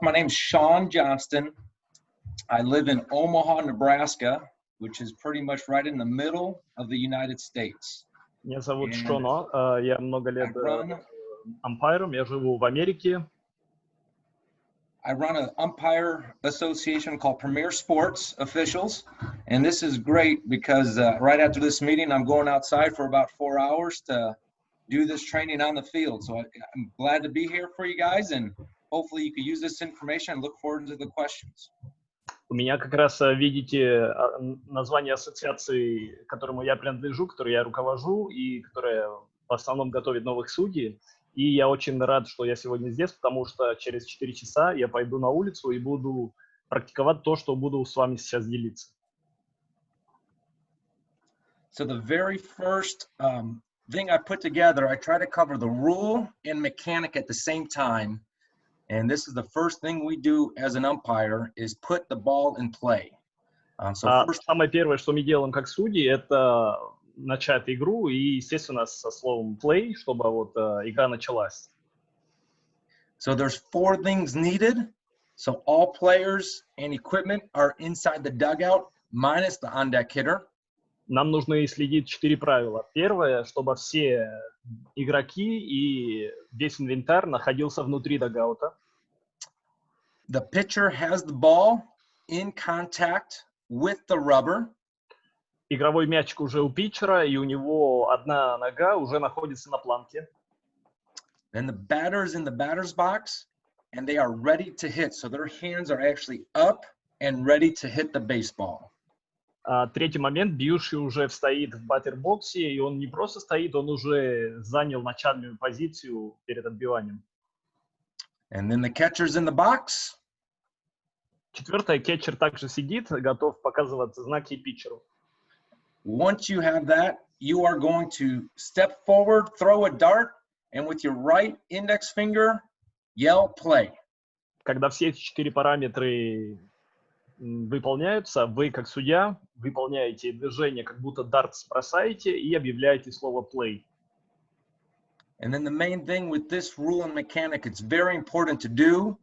My name's Shon Johnston. I live in Omaha, Nebraska, which is pretty much right in the middle of the United States. Меня зовут Шон, я много лет ампайром, я живу в Америке. I run an umpire association called Premier Sports Officials, and this is great because right after this meeting, I'm going outside for about 4 hours to do this training on the field. So I'm glad to be here for you guys, and hopefully you can use this information and look forward to the questions. У меня как раз, видите, название ассоциации, которому я принадлежу, которой я руковожу и которая в основном готовит новых судей. И я очень рад, что я сегодня здесь, потому что через 4 часа я пойду на улицу и буду практиковать то, что буду с вами сейчас делиться. So the very first thing I put together, I try to cover the rule and mechanic at the same time. And this is the first thing we do as an umpire is put the ball in play. Самое первое, что мы делаем как судьи, это начать игру и, естественно, со словом play, чтобы вот игра началась. So there's 4 things needed. So all players and equipment are inside the dugout minus the on-deck hitter. Нам нужно следить 4 правила. Первое, чтобы все игроки и весь инвентарь находился внутри дагаута. The pitcher has the ball in contact with the rubber. Игровой мячик уже у питчера, и у него одна нога уже находится на планке. Then the batter is in the batter's box, and they are ready to hit. So their hands are actually up and ready to hit the baseball. Третий момент, бьющий уже стоит в баттербоксе, и он не просто стоит, он уже занял начальную позицию перед отбиванием. And then the catcher's in the box. Четвертое, кетчер также сидит, готов показывать знаки питчеру. Once you have that, you are going to step forward, throw a dart, and with your right index finger, yell play. Когда все эти 4 параметры выполняются, вы, как судья, выполняете движение, как будто дартс бросаете, и объявляете слово play. And then the main thing with this rule and mechanic, it's very important to do,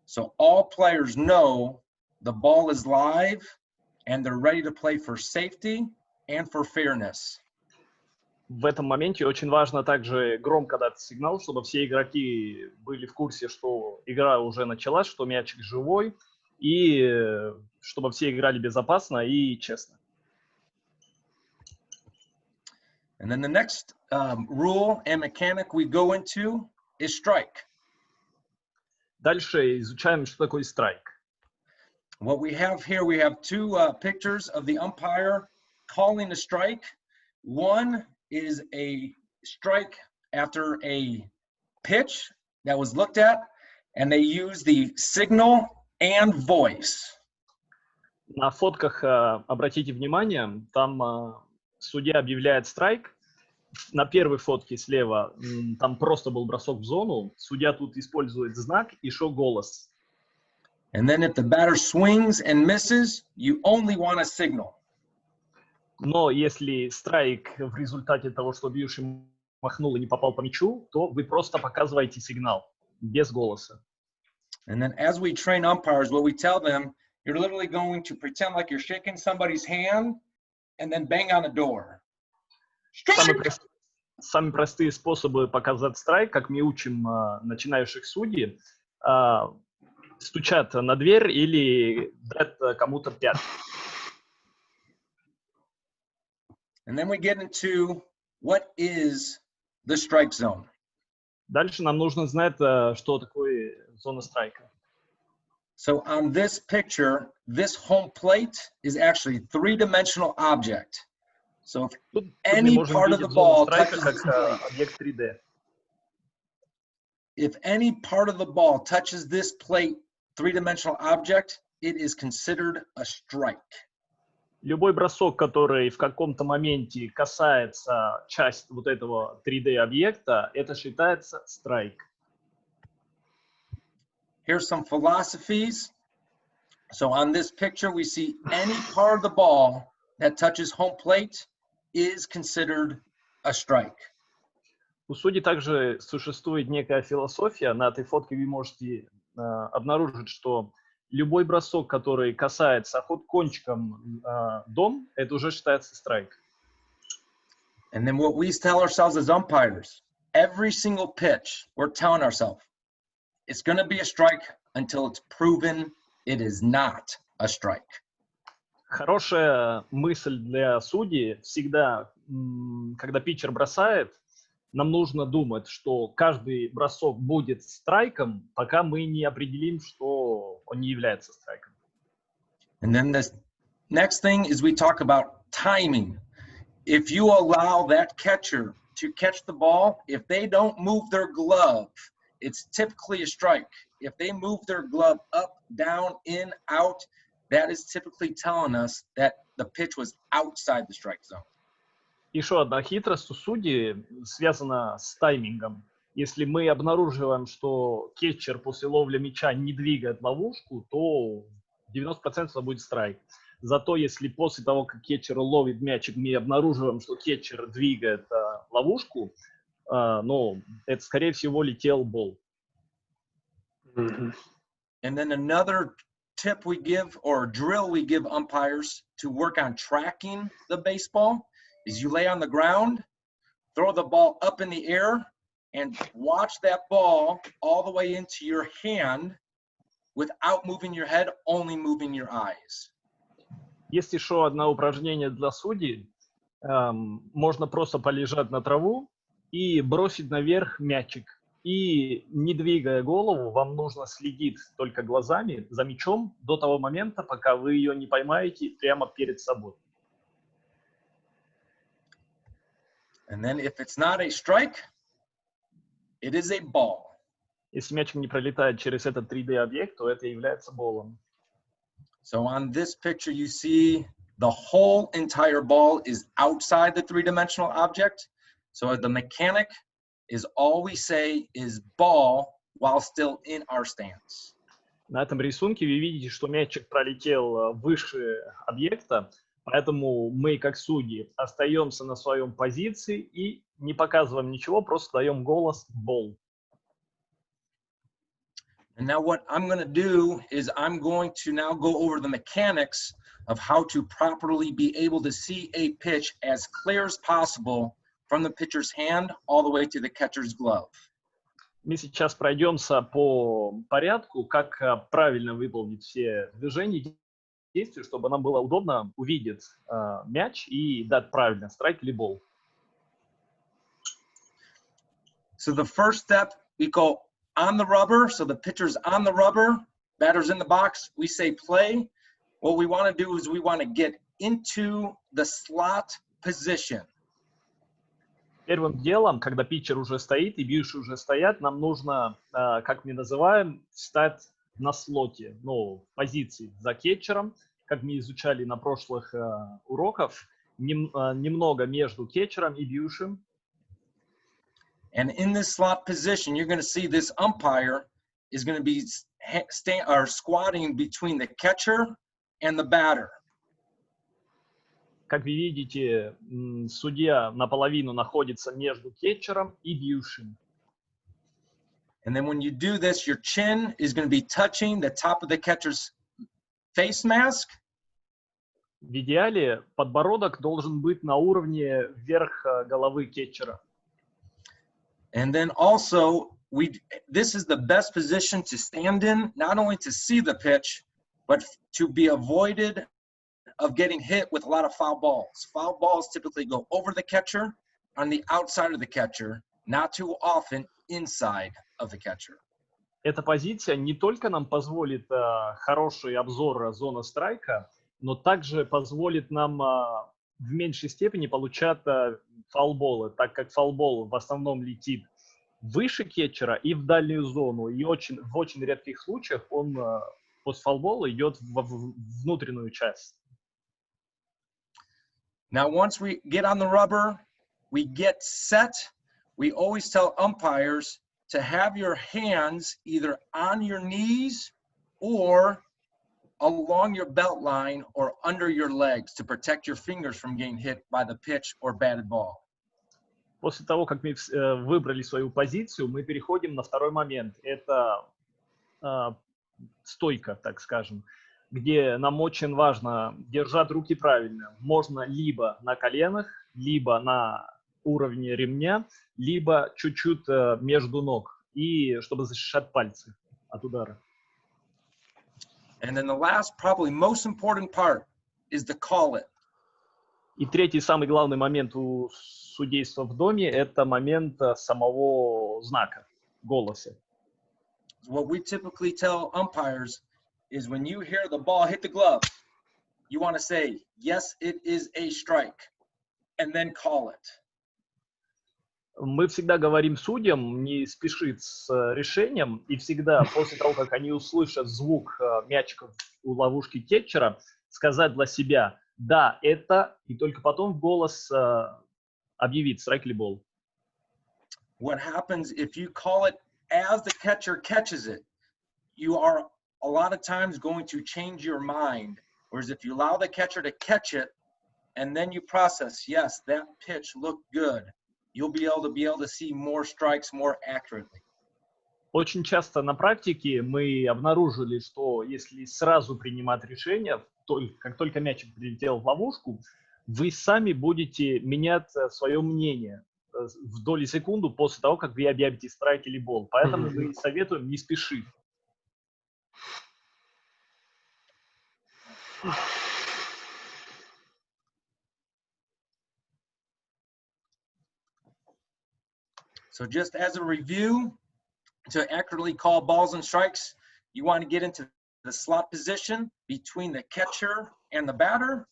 so all players know the ball is live, and they're ready to play for safety and for fairness. В этом моменте очень важно также громко дать сигнал, чтобы все игроки были в курсе, что игра уже началась, что мячик живой, и чтобы все играли безопасно и честно. And then the next rule and mechanic we go into is strike. Dальше изучаем, что такое страйк. What we have here, we have 2 pictures of the umpire calling a strike. One is a strike after a pitch that was looked at, and they use the signal and voice. На фотках обратите внимание, там судья объявляет страйк. На первой фотке слева там просто был бросок в зону. Судья тут использует знак и шо голос. And then if the batter swings and misses, you only want a signal. Но если страйк в результате того, что бьющий махнул и не попал по мячу, то вы просто показываете сигнал без голоса. And then as we train umpires, what we tell them, you're literally going to pretend like you're shaking somebody's hand and then bang on the door. Самые простые способы показать страйк, как мы учим начинающих судей, стучат на дверь или дать кому-то пятки. And then we get into what is the strike zone. Дальше нам нужно знать, что такое зона страйка. So on this picture, this home plate is actually a 3-dimensional object. So if any part of the ball touches this plate, if any part of the ball touches this plate, 3-dimensional object, it is considered a strike. Любой бросок, который в каком-то моменте касается части вот этого 3D-объекта, это считается страйк. Here's some philosophies. So on this picture, we see any part of the ball that touches home plate is considered a strike. У судей также существует некая философия. На этой фотке вы можете обнаружит, что любой бросок, который касается хоть кончиком дом, это уже считается страйк. And then what we tell ourselves as umpires, every single pitch, we're telling ourselves, it's going to be a strike until it's proven it is not a strike. Хорошая мысль для судьи всегда, когда питчер бросает, нам нужно думать, что каждый бросок будет страйком, пока мы не определим, что он не является страйком. And then this next thing is we talk about timing. If you allow that catcher to catch the ball, if they don't move their glove, it's typically a strike. If they move their glove up, down, in, out, that is typically telling us that the pitch was outside the strike zone. Еще одна хитрость у судьи связана с таймингом. Если мы обнаруживаем, что кетчер после ловли мяча не двигает ловушку, то 90% это будет страйк. Зато если после того, как кетчер ловит мячик, мы обнаруживаем, что кетчер двигает ловушку, ну, это, скорее всего, летел бол. And then another tip we give, or drill we give umpires to work on tracking the baseball, is you lay on the ground, throw the ball up in the air, and watch that ball all the way into your hand without moving your head, only moving your eyes. Есть еще одно упражнение для судей. Можно просто полежать на траву и бросить наверх мячик. И не двигая голову, вам нужно следить только глазами за мячом до того момента, пока вы ее не поймаете прямо перед собой. And then if it's not a strike, it is a ball. Если мячик не пролетает через этот 3D-объект, то это является болом. So on this picture, you see the whole entire ball is outside the three-dimensional object. So the mechanic is all we say is ball while still in our stance. На этом рисунке вы видите, что мячик пролетел выше объекта, поэтому мы, как судьи, остаемся на своем позиции и не показываем ничего, просто даем голос «бол». And now what I'm going to do is I'm going to now go over the mechanics of how to properly be able to see a pitch as clear as possible from the pitcher's hand all the way to the catcher's glove. Мы сейчас пройдемся по порядку, как правильно выполнить все движения и действия, чтобы нам было удобно увидеть мяч и дать правильно страйк или бол. So the first step, we go on the rubber. So the pitcher's on the rubber, batter's in the box. We say play. What we want to do is we want to get into the slot position. Первым делом, когда питчер уже стоит и бьющие уже стоят, нам нужно, как мы называем, встать на слоте, ну, в позиции за кетчером, как мы изучали на прошлых уроках, немного между кетчером и бьющим. And in this slot position, you're going to see this umpire is going to be squatting between the catcher and the batter. Как вы видите, судья наполовину находится между кетчером и бьющим. And then when you do this, your chin is going to be touching the top of the catcher's face mask. В идеале подбородок должен быть на уровне вверх головы кетчера. And then also, this is the best position to stand in, not only to see the pitch, but to be avoided of getting hit with a lot of foul balls. Foul balls typically go over the catcher, on the outside of the catcher, not too often inside of the catcher. Эта позиция не только нам позволит хороший обзор зоны страйка, но также позволит нам в меньшей степени получать фал-болы, так как фал-бол в основном летит выше кетчера и в дальнюю зону, и в очень редких случаях он после фал-бола идет в внутреннюю часть. Now, once we get on the rubber, we get set. We always tell umpires to have your hands either on your knees or along your belt line or under your legs to protect your fingers from getting hit by the pitch or batted ball. После того, как мы выбрали свою позицию, мы переходим на второй момент. Это стойка, так скажем, где нам очень важно держать руки правильно. Можно либо на коленах, либо на уровне ремня, либо чуть-чуть между ног, и чтобы защищать пальцы от удара. And then the last, probably most important part is to call it. И третий, самый главный момент у судейства в доме – это момент самого знака, голоса. What we typically tell umpires is when you hear the ball hit the glove, you want to say, yes, it is a strike, and then call it. Мы всегда говорим судьям не спешить с решением, и всегда после того, как они услышат звук мячика у ловушки кетчера, сказать для себя «да, это», и только потом в голос объявить страйк или бол. What happens if you call it as the catcher catches it, you are a lot of times going to change your mind. Whereas if you allow the catcher to catch it, and then you process, yes, that pitch looked good, you'll be able to see more strikes more accurately. Очень часто на практике мы обнаружили, что если сразу принимать решение, как только мячик прилетел в ловушку, вы сами будете менять свое мнение в доли секунды после того, как вы объявите страйк или бол. Поэтому мы советуем не спешить. So just as a review, to accurately call balls and strikes, you want to get into the slot position between the catcher and the batter.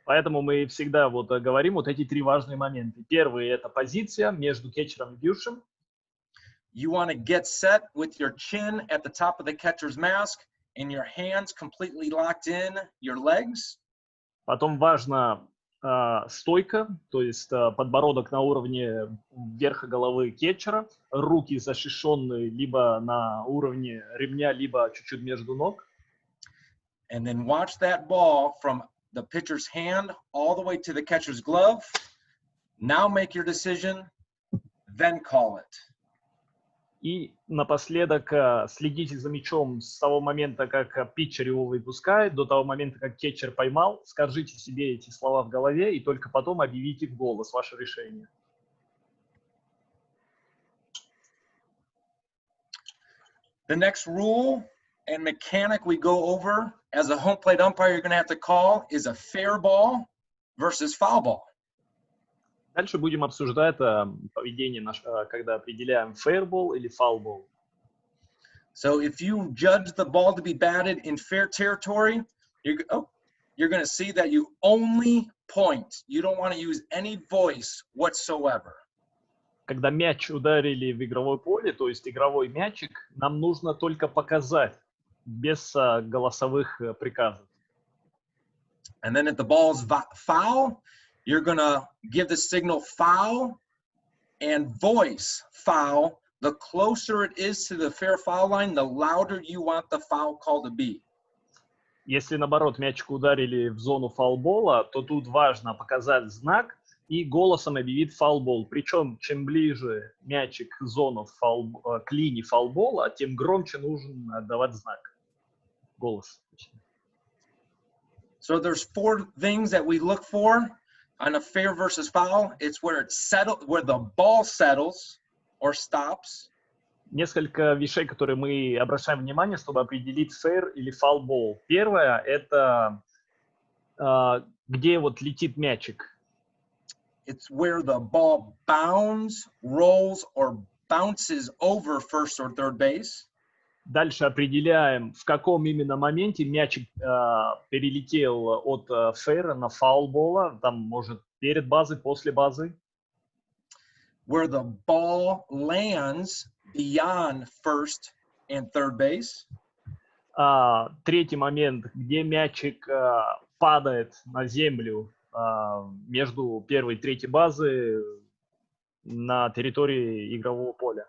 Поэтому мы всегда говорим эти три важные момента. Первый – это позиция между кетчером и бьющим. You want to get set with your chin at the top of the catcher's mask and your hands completely locked in your legs. Потом важно стойка, то есть подбородок на уровне верха головы кетчера, руки защищенные либо на уровне ремня, либо чуть-чуть между ног. And then watch that ball from the pitcher's hand all the way to the catcher's glove. Now make your decision, then call it. И напоследок следите за мячом с того момента, как питчер его выпускает, до того момента, как кетчер поймал. Скажите себе эти слова в голове и только потом объявите в голос ваше решение. The next rule and mechanic we go over as a home plate umpire you're going to have to call is a fair ball versus foul ball. Дальше будем обсуждать поведение, когда определяем fair ball или foul ball. So if you judge the ball to be batted in fair territory, you're going to see that you only point. You don't want to use any voice whatsoever. Когда мяч ударили в игровое поле, то есть игровой мячик, нам нужно только показать без голосовых приказов. And then if the ball's foul, you're going to give the signal foul and voice foul. The closer it is to the fair foul line, the louder you want the foul call to be. Если, наоборот, мячик ударили в зону фаул-бола, то тут важно показать знак и голосом объявить фаул-бол. Причем, чем ближе мячик к зону к линии фаул-бола, тем громче нужно отдавать знак. Голос. So there's four things that we look for on a fair versus foul. It's where it's settled, where the ball settles or stops. Несколько вещей, которые мы обращаем внимание, чтобы определить fair или foul ball. Первое – это где летит мячик. It's where the ball bounds, rolls, or bounces over first or third base. Дальше определяем, в каком именно моменте мячик перелетел от фейра на фаул-бола. Там, может, перед базой, после базы. Where the ball lands beyond first and third base. Третий момент, где мячик падает на землю между первой и третьей базы на территории игрового поля.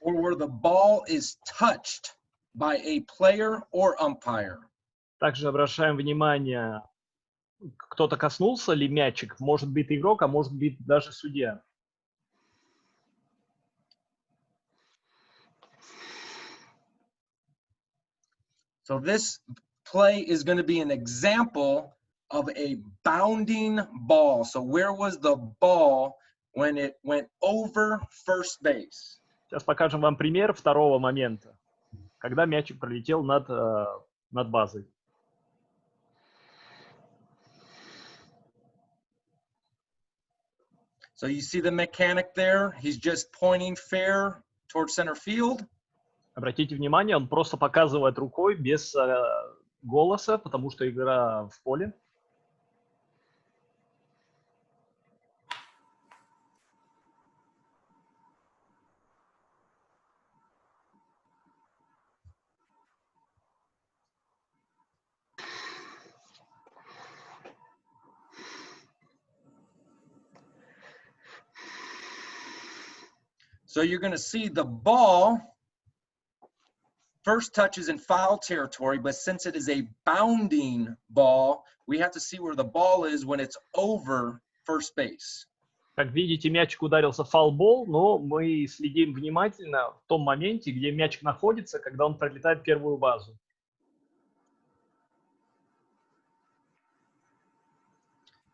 Or where the ball is touched by a player or umpire. Также обращаем внимание, кто-то коснулся ли мячик, может быть игрок, а может быть даже судья. So this play is going to be an example of a bounding ball. So where was the ball when it went over first base? Сейчас покажем вам пример второго момента, когда мячик пролетел над базой. So you see the mechanic there? He's just pointing fair towards center field. Обратите внимание, он просто показывает рукой без голоса, потому что игра в поле. So you're going to see the ball first touches in foul territory, but since it is a bounding ball, we have to see where the ball is when it's over first base. Как видите, мячик ударился в фал-бол, но мы следим внимательно в том моменте, где мячик находится, когда он пролетает первую базу.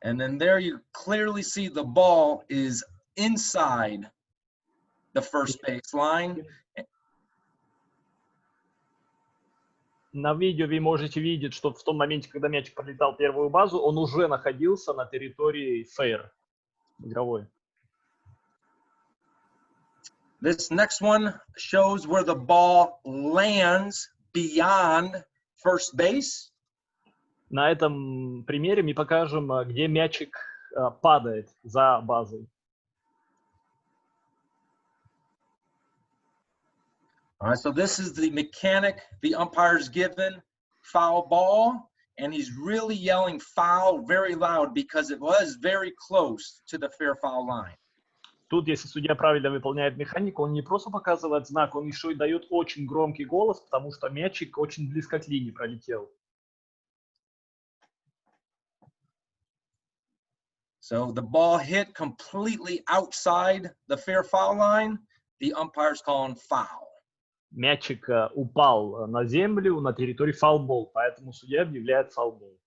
And then there you clearly see the ball is inside the first base line. На видео вы можете видеть, что в том моменте, когда мячик пролетал первую базу, он уже находился на территории fair, игровой. This next one shows where the ball lands beyond first base. На этом примере мы покажем, где мячик падает за базой. All right, so this is the mechanic the umpire's given, foul ball, and he's really yelling foul very loud because it was very close to the fair foul line. Тут, если судья правильно выполняет механику, он не просто показывает знак, он еще и дает очень громкий голос, потому что мячик очень близко к линии пролетел. So the ball hit completely outside the fair foul line. The umpire's calling foul. Мячик упал на землю на территории фал-бол, поэтому судья объявляет фал-бол.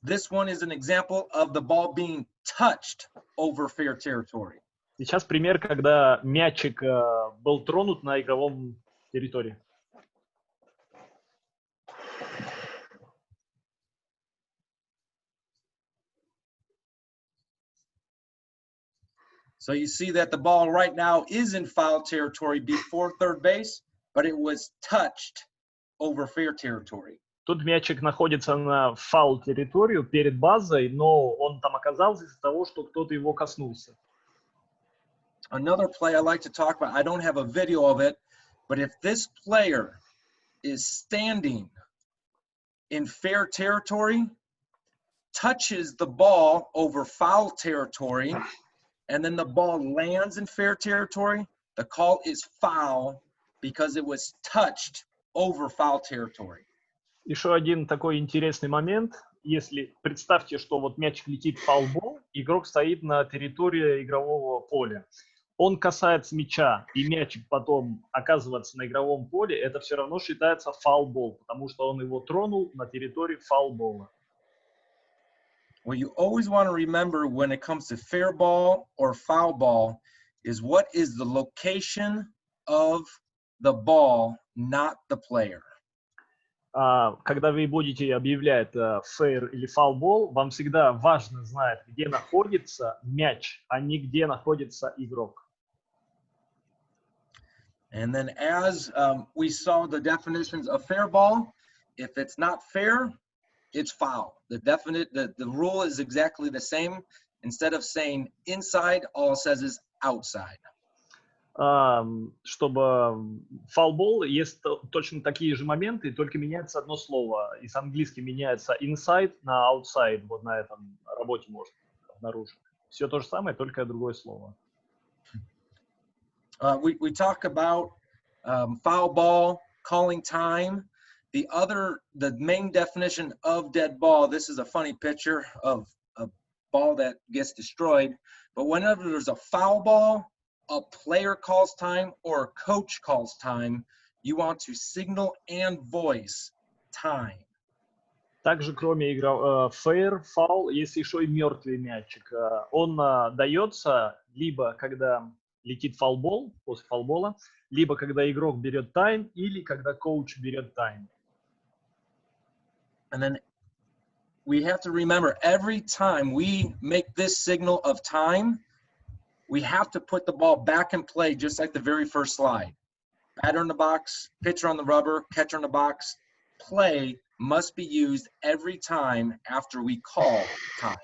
This one is an example of the ball being touched over fair territory. Сейчас пример, когда мячик был тронут на игровом территории. So you see that the ball right now is in foul territory before third base, but it was touched over fair territory. Тут мячик находится на фаул-территорию перед базой, но он там оказался из-за того, что кто-то его коснулся. Another play I like to talk about, I don't have a video of it, but if this player is standing in fair territory, touches the ball over foul territory, and then the ball lands in fair territory, the call is foul because it was touched over foul territory. Еще один такой интересный момент. Если представьте, что вот мячик летит в фаул-бол, игрок стоит на территории игрового поля. Он касается мяча, и мячик потом оказывается на игровом поле, это все равно считается фаул-бол, потому что он его тронул на территории фаул-бола. What you always want to remember when it comes to fair ball or foul ball is what is the location of the ball, not the player. Когда вы будете объявлять fair или foul-ball, вам всегда важно знать, где находится мяч, а не где находится игрок. And then as we saw the definitions of fair ball, if it's not fair, it's foul. The rule is exactly the same. Instead of saying inside, all it says is outside. Чтобы фаул-бол, есть точно такие же моменты, только меняется одно слово. И с английским меняется inside на outside. Вот на этом работе можно обнаружить. Все то же самое, только другое слово. We talk about foul ball, calling time. The main definition of dead ball, this is a funny picture of a ball that gets destroyed, but whenever there's a foul ball, a player calls time or a coach calls time, you want to signal and voice time. Также, кроме fair, foul, есть еще и мертвый мячик. Он дается либо когда летит фал-бол, после фал-бола, либо когда игрок берет тайм, или когда коуч берет тайм. And then we have to remember, every time we make this signal of time, we have to put the ball back in play, just like the very first slide. Batter in the box, pitcher on the rubber, catcher in the box. Play must be used every time after we call time.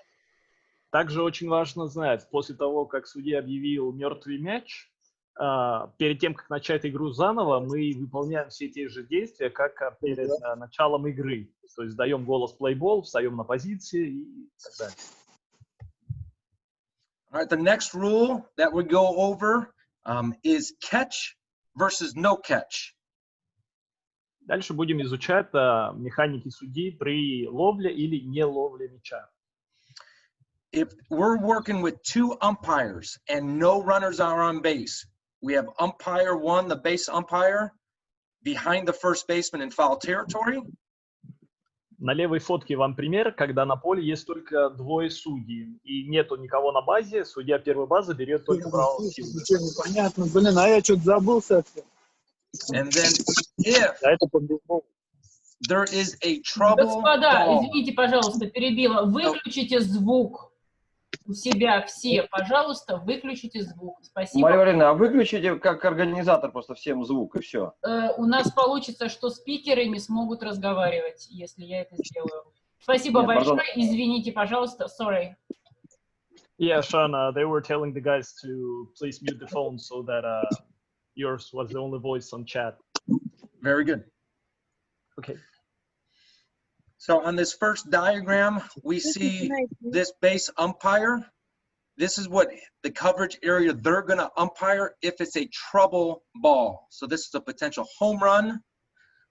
Также очень важно знать, после того, как судья объявил мертвый мяч, перед тем, как начать игру заново, мы выполняем все те же действия, как перед началом игры. То есть даем голос плей-бол, встаем на позиции и так далее. All right, the next rule that we go over is catch versus no catch. Дальше будем изучать механики судьи при ловле или не ловле мяча. If we're working with two umpires and no runners are on base, we have umpire one, the base umpire, behind the first baseman in foul territory. На левой фотке вам пример, когда на поле есть только двое судей и нету никого на базе, судья первой базы берет только правого филда. Непонятно, блин, а я что-то забыл совсем. And then if there is a trouble Господа, ball, извините, пожалуйста, перебила. Выключите звук у себя все, пожалуйста, выключите звук. Спасибо. Мария Валерьевна, а выключите как организатор просто всем звук, и все. У нас получится, что спикеры не смогут разговаривать, если я это сделаю. Спасибо большое. Извините, пожалуйста. Sorry. Yeah, Sean, they were telling the guys to please mute the phone so that yours was the only voice on chat. very good. Okay. So on this first diagram, we see this base umpire. This is what the coverage area they're going to umpire if it's a trouble ball. So this is a potential home run,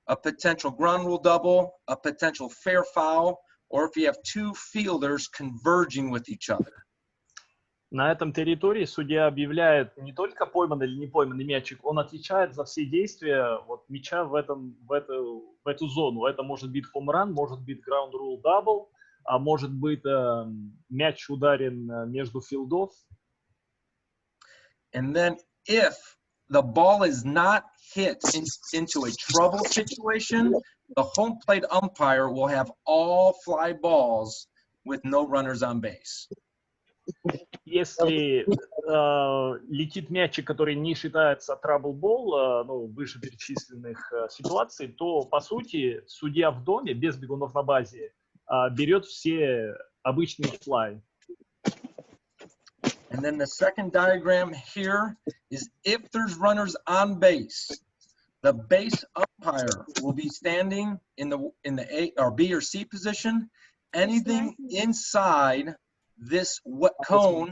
a potential ground rule double, a potential fair foul, or if you have two fielders converging with each other. На этом территории судья объявляет не только пойманный или не пойманный мячик, он отвечает за все действия вот, мяча в эту зону. Это может быть хомран, может быть ground rule double, а может быть мяч ударен между филдов. And then if the ball is not hit into a trouble situation, the home plate umpire will have all fly balls with no runners on base. Если летит мячик, который не считается trouble ball, ну, вышеперечисленных ситуаций, то, по сути, судья в доме, без бегунов на базе, берет все обычные fly. And then the second diagram here is if there's runners on base, the base umpire will be standing in the A or B or C position. Anything inside this cone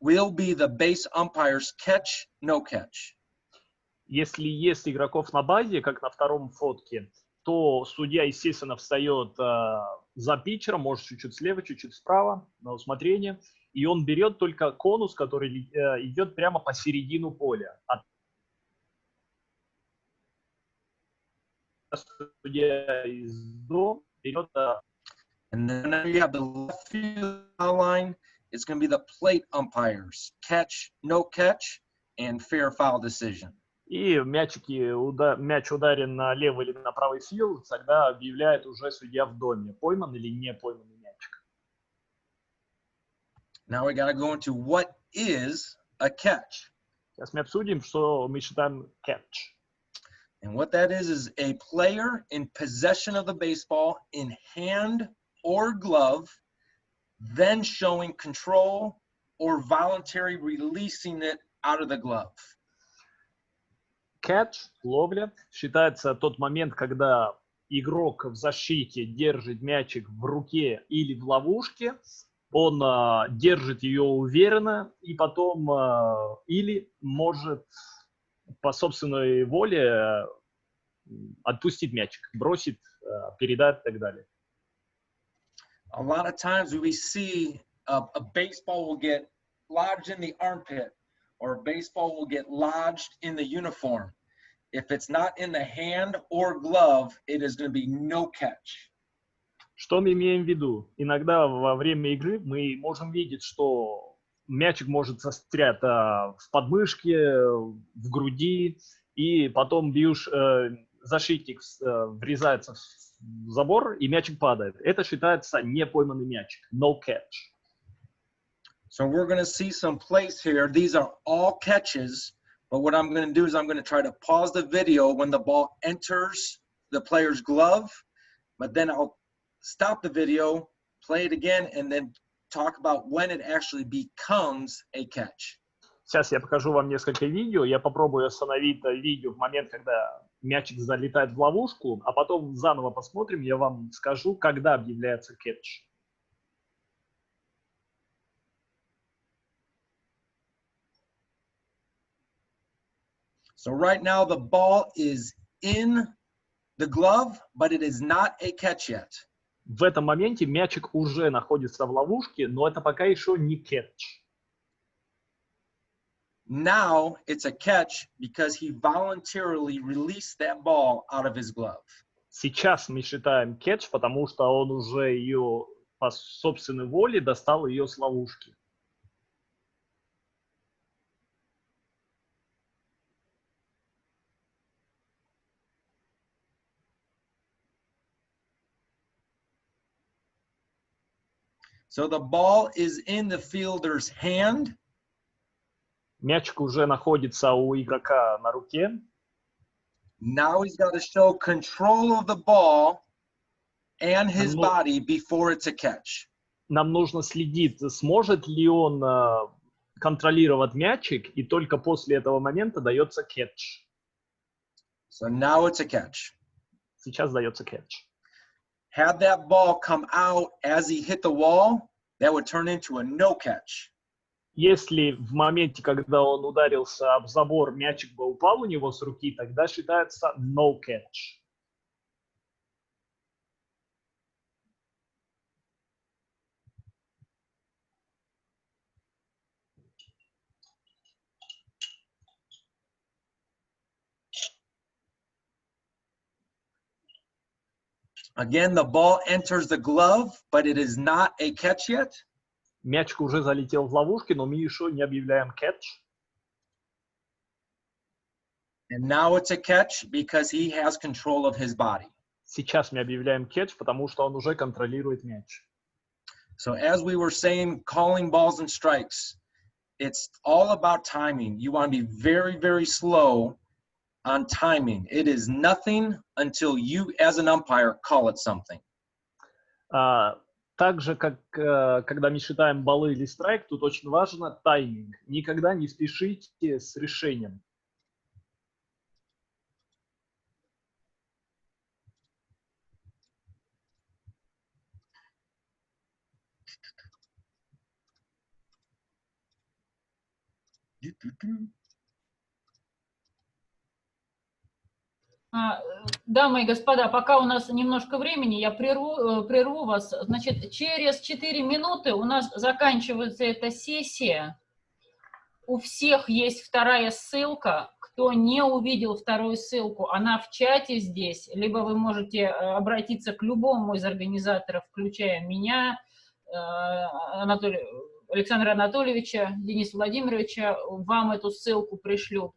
will be the base umpire's catch, no catch. Если есть игроков на базе, как на втором фотке, то судья, естественно, встает за питчером, может чуть-чуть слева, чуть-чуть справа, на усмотрение, и он берет только конус, который идет прямо посередину поля. Судья из дома берет... And then you have the left field line. It's going to be the plate umpires catch, no catch, and fair foul decision. И мяч ударен на левый или на правый филд, тогда объявляет уже судья в доме, пойман или не пойманный мячик. Now we got to go into what is a catch. Сейчас мы обсудим, что мы считаем catch. And what that is a player in possession of the baseball in hand or glove, then showing control or voluntary releasing it out of the glove. Catch, ловля, считается тот момент, когда игрок в защите держит мячик в руке или в ловушке, он держит ее уверенно и потом или может по собственной воле отпустить мячик, бросить, передать и так далее. A lot of times we see a baseball will get lodged in the armpit or a baseball will get lodged in the uniform. if it's not in the hand or glove, it is going to be no catch. Что мы имеем в виду? Иногда во время игры мы можем видеть, что мячик может застрять в подмышке, в груди, и потом защитник врезается в забор, и мячик падает. Это считается не пойманный мячик. No catch. So we're going to see some plays here. These are all catches, but what I'm going to do is I'm going to try to pause the video when the ball enters the player's glove, but then I'll stop the video, play it again, and then talk about when it actually becomes a catch. Сейчас я покажу вам несколько видео. Я попробую остановить видео в момент, когда мячик залетает в ловушку, а потом заново посмотрим, я вам скажу, когда объявляется catch. So right now the ball is in the glove, but it is not a catch yet. В этом моменте мячик уже находится в ловушке, но это пока еще не catch. Now it's a catch because he voluntarily released that ball out of his glove. Сейчас мы считаем catch, потому что он уже ее по собственной воле достал ее с ловушки. So the ball is in the fielder's hand. Мячик уже находится у игрока на руке. Now he's got to show control of the ball and his body before it's a catch. Нам нужно следить, сможет ли он контролировать мячик, и только после этого момента дается catch. So now it's a catch. Сейчас дается catch. Had that ball come out as he hit the wall, that would turn into a no catch. Если в моменте, когда он ударился об забор, мячик бы упал у него с руки, тогда считается no catch. Again, the ball enters the glove, but it is not a catch yet. Мячик уже залетел в ловушку, но мы еще не объявляем catch. And now it's a catch because he has control of his body. Сейчас мы объявляем catch, потому что он уже контролирует мяч. So as we were saying, calling balls and strikes, it's all about timing. You want to be very, very slow on timing. It is nothing until you, as an umpire, call it something. Так же, как когда мы считаем баллы или страйк, тут очень важно тайминг. Никогда не спешите с решением. Дамы и господа, пока у нас немножко времени, я прерву вас. Значит, через 4 минуты у нас заканчивается эта сессия. У всех есть вторая ссылка. Кто не увидел вторую ссылку, она в чате здесь. Либо вы можете обратиться к любому из организаторов, включая меня, Александра Анатольевича, Дениса Владимировича. Вам эту ссылку пришлют.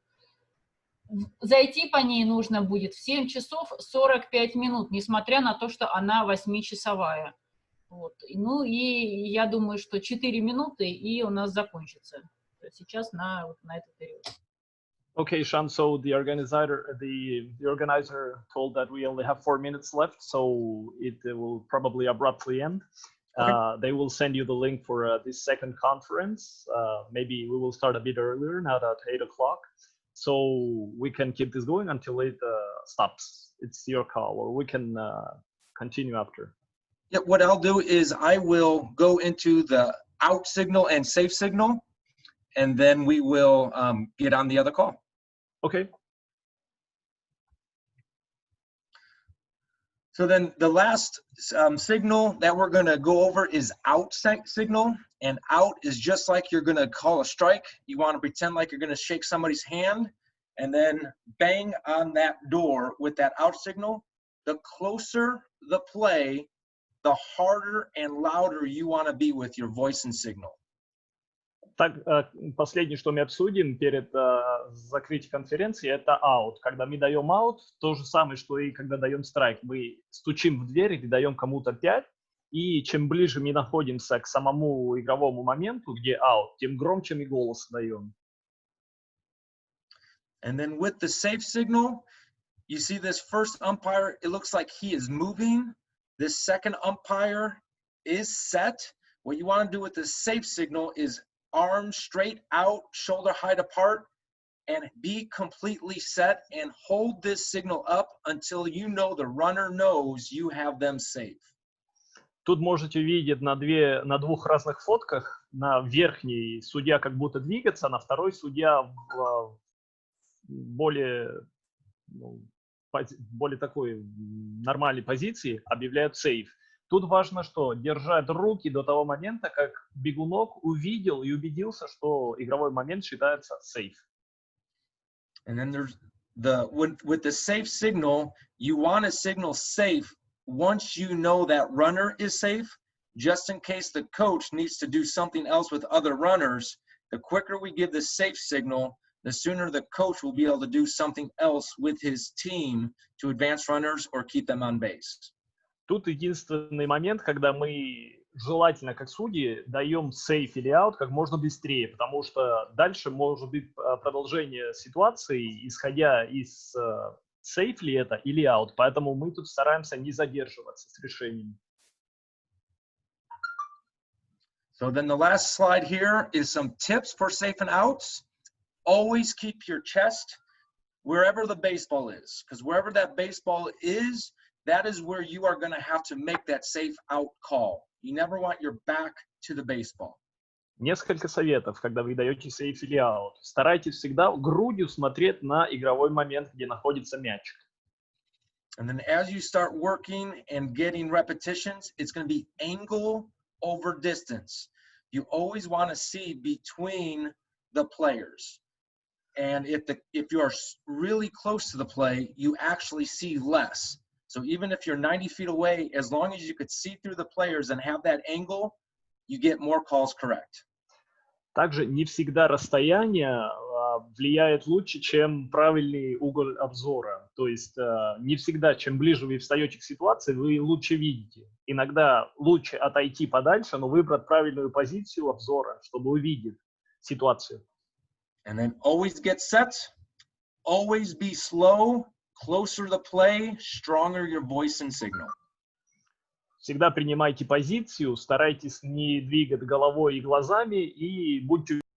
Зайти по ней нужно будет в 7 часов 45 минут, несмотря на то, что она 8-часовая. Вот. Ну и я думаю, что 4 минуты, и у нас закончится. Сейчас на этот период. Okay, Sean, so the organizer told that we only have 4 minutes left, so it will probably abruptly end. Okay. They will send you the link for this second conference. Maybe we will start a bit earlier, not at 8 o'clock. So we can keep this going until it stops. It's your call, or we can continue after. Yeah, what I'll do is I will go into the out signal and safe signal, and then we will get on the other call. Okay. So then the last signal that we're going to go over is out signal. And out is just like you're going to call a strike. You want to pretend like you're going to shake somebody's hand, and then bang on that door with that out signal, the closer the play, the harder and louder you want to be with your voice and signal. Так, последнее, что мы обсудим перед закрытием конференции, это out. Когда мы даем out, то же самое, что и когда даем страйк. Мы стучим в дверь или даем кому-то 5, и чем ближе мы находимся к самому игровому моменту, где out, тем громче мы голос даем. And then with the safe signal, you see this first umpire, it looks like he is moving. This second umpire is set. What you want to do with the safe signal is arms straight out, shoulder height apart, and be completely set and hold this signal up until you know the runner knows you have them safe. Тут можете видеть на двух разных фотках. На верхней судья как будто двигается, на второй судья в более такой нормальной позиции объявляют сейф. Тут важно, что держать руки до того момента, как бегунок увидел и убедился, что игровой момент считается safe. And then there's with the safe signal, you want to signal safe once you know that runner is safe, just in case the coach needs to do something else with other runners. The quicker we give the safe signal, the sooner the coach will be able to do something else with his team to advance runners or keep them on base. Тут единственный момент, когда мы желательно, как судьи, даем сейф или аут как можно быстрее, потому что дальше может быть продолжение ситуации, исходя из сейф ли это или аут. Поэтому мы тут стараемся не задерживаться с решением. So then the last slide here is some tips for safe and outs. Always keep your chest wherever the baseball is, because wherever that baseball is, that is where you are going to have to make that safe out call. You never want your back to the baseball. Несколько советов, когда вы даете сейф или аут. Старайтесь всегда грудью смотреть на игровой момент, где находится мячик. And then as you start working and getting repetitions, it's going to be angle over distance. You always want to see between the players. And if you are really close to the play, you actually see less. So even if you're 90 feet away, as long as you could see through the players and have that angle, you get more calls correct. Также не всегда расстояние влияет лучше, чем правильный угол обзора. То есть не всегда, чем ближе вы встаете к ситуации, вы лучше видите. Иногда лучше отойти подальше, но выбрать правильную позицию обзора, чтобы увидеть ситуацию. And then always get set, always be slow. Closer the play, stronger your voice and signal. Всегда принимайте позицию, старайтесь не двигать головой и глазами и будьте